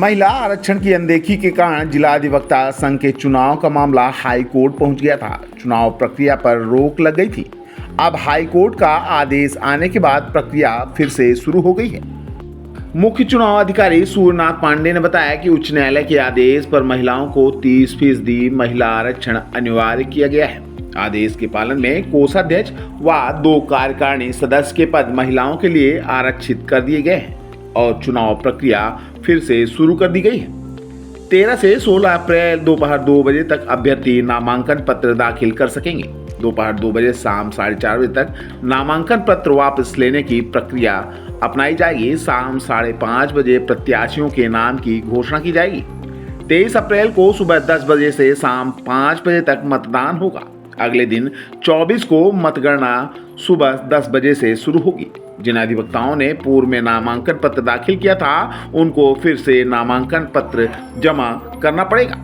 महिला आरक्षण की अनदेखी के कारण जिला अधिवक्ता संघ के चुनाव का मामला हाई कोर्ट पहुंच गया था। चुनाव प्रक्रिया पर रोक लग गई थी। अब हाई कोर्ट का आदेश आने के बाद प्रक्रिया फिर से शुरू हो गई है। मुख्य चुनाव अधिकारी सूर्यनाथ पांडे ने बताया कि उच्च न्यायालय के आदेश पर महिलाओं को 30% महिला आरक्षण अनिवार्य किया गया है। आदेश के पालन में कोषाध्यक्ष व 2 कार्यकारिणी सदस्य के पद महिलाओं के लिए आरक्षित कर दिए गए हैं और चुनाव प्रक्रिया फिर से शुरू कर दी गई है। 13 से 16 अप्रैल दोपहर 2 बजे तक अभ्यर्थी नामांकन पत्र दाखिल कर सकेंगे। दोपहर 2 बजे शाम 4:30 बजे तक नामांकन पत्र वापस लेने की प्रक्रिया अपनाई जाएगी। शाम 5:30 बजे प्रत्याशियों के नाम की घोषणा की जाएगी। 23 अप्रैल को सुबह 10 बजे से शाम 5 बजे तक मतदान होगा। अगले दिन 24 को मतगणना सुबह 10 बजे से शुरू होगी। जिन अधिवक्ताओं ने पूर्व में नामांकन पत्र दाखिल किया था, उनको फिर से नामांकन पत्र जमा करना पड़ेगा।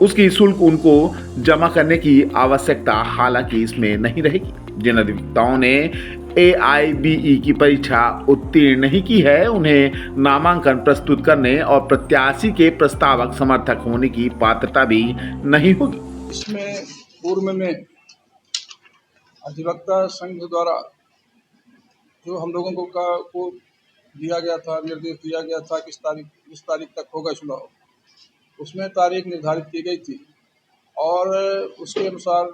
उसकी शुल्क उनको जमा करने की आवश्यकता हालांकि इसमें नहीं रहेगी। जिन अधिवक्ताओं ने AIBE की परीक्षा उत्तीर्ण नहीं की है, उन्हें नामांकन प्रस्तुत करने और प्रत्याशी के प्रस्तावक समर्थक होने की पात्रता भी नहीं होगी। इसमें पूर्व में अधिवक्ता संघ द्वारा जो हम लोगों को दिया गया था, निर्देश दिया गया था कि इस तारीख तक होगा चुनाव, उसमें तारीख निर्धारित की गई थी और उसके अनुसार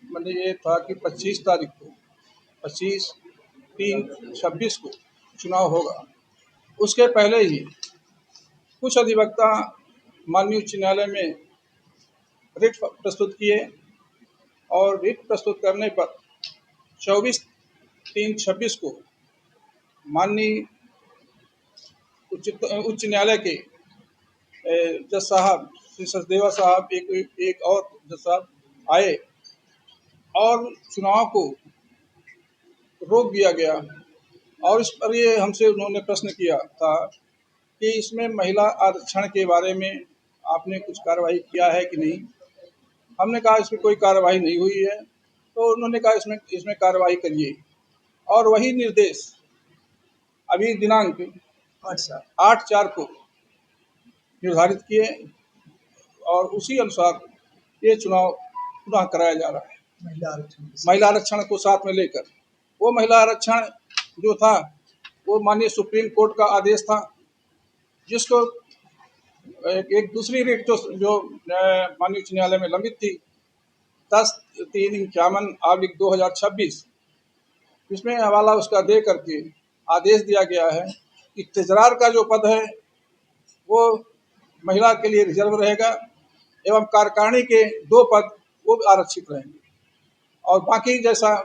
मैंने ये था कि 25 तारीख को 25/3/26 को चुनाव होगा। उसके पहले ही कुछ अधिवक्ता माननीय उच्च न्यायालय में रिट प्रस्तुत किए और रिट प्रस्तुत करने पर 24/3/26 को माननीय उच्च न्यायालय के जज साहब श्री सचदेवा साहब एक और जज साहब आए और चुनाव को रोक दिया गया। और इस पर ये हमसे उन्होंने प्रश्न किया था कि इसमें महिला आरक्षण के बारे में आपने कुछ कार्रवाई किया है कि नहीं। हमने कहा इसमें कोई कार्रवाई नहीं हुई है, तो उन्होंने कहा इसमें कार्रवाई करिए। और वही निर्देश अभी दिनांक 8/4 को निर्धारित किए और उसी अनुसार ये चुनाव पुनः कराया जा रहा है। महिला आरक्षण को साथ में लेकर वो महिला आरक्षण जो था वो माननीय सुप्रीम कोर्ट का आदेश था, जिसको एक दूसरी रिट जो माननीय उच्च न्यायालय में लंबित थी 10/3/51/2026, इसमें हवाला उसका दे करके आदेश दिया गया है कि तेजरार का जो पद है वो महिला के लिए रिजर्व रहेगा एवं कार्यकारिणी के 2 पद वो आरक्षित रहेंगे और बाकी जैसा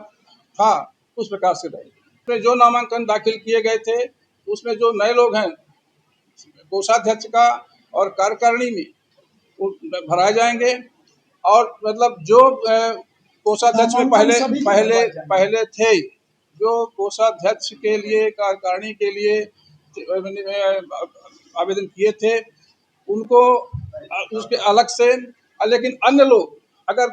था उस प्रकार से रहेगा। उसमें जो नामांकन दाखिल किए गए थे उसमें जो नए लोग हैं कोषाध्यक्ष का और कार्यकारिणी में वो भराए जाएंगे और मतलब जो कोषाध्यक्ष में पहले थे, जो कोषाध्यक्ष के लिए कार्यकारिणी के लिए आवेदन किए थे, उनको उसके अलग से, लेकिन अन्य लोग अगर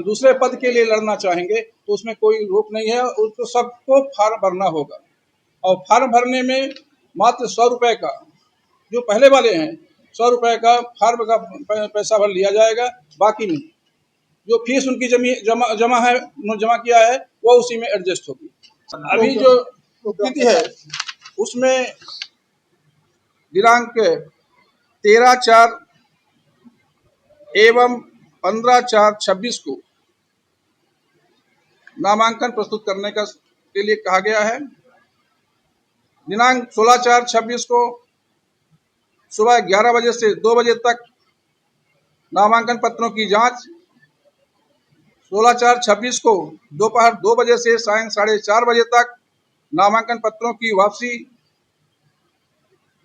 दूसरे पद के लिए लड़ना चाहेंगे तो उसमें कोई रोक नहीं है। उसको सबको फार्म भरना होगा और फार्म भरने में मात्र 100 रुपये का, जो पहले वाले हैं 100 रुपये का फार्म का पैसा भर लिया जाएगा, बाकी नहीं। जो फीस उनकी उन्होंने जमा किया है वो उसी में एडजस्ट होगी। अभी जो तिथि है उसमें दिनांक 13/4 एवं 15/4/26 को नामांकन प्रस्तुत करने के लिए कहा गया है। दिनांक 16/4/26 को सुबह 11 बजे से 2 बजे तक नामांकन पत्रों की जांच। 16/4/26 को दोपहर 2 बजे से सायं 4:30 बजे तक नामांकन पत्रों की वापसी।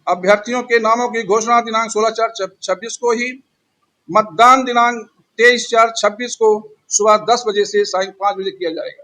अभ्यर्थियों के नामों की घोषणा दिनांक 16/4/26 को ही। मतदान दिनांक 23/4/26 को सुबह 10 बजे से सायं 5 बजे किया जाएगा।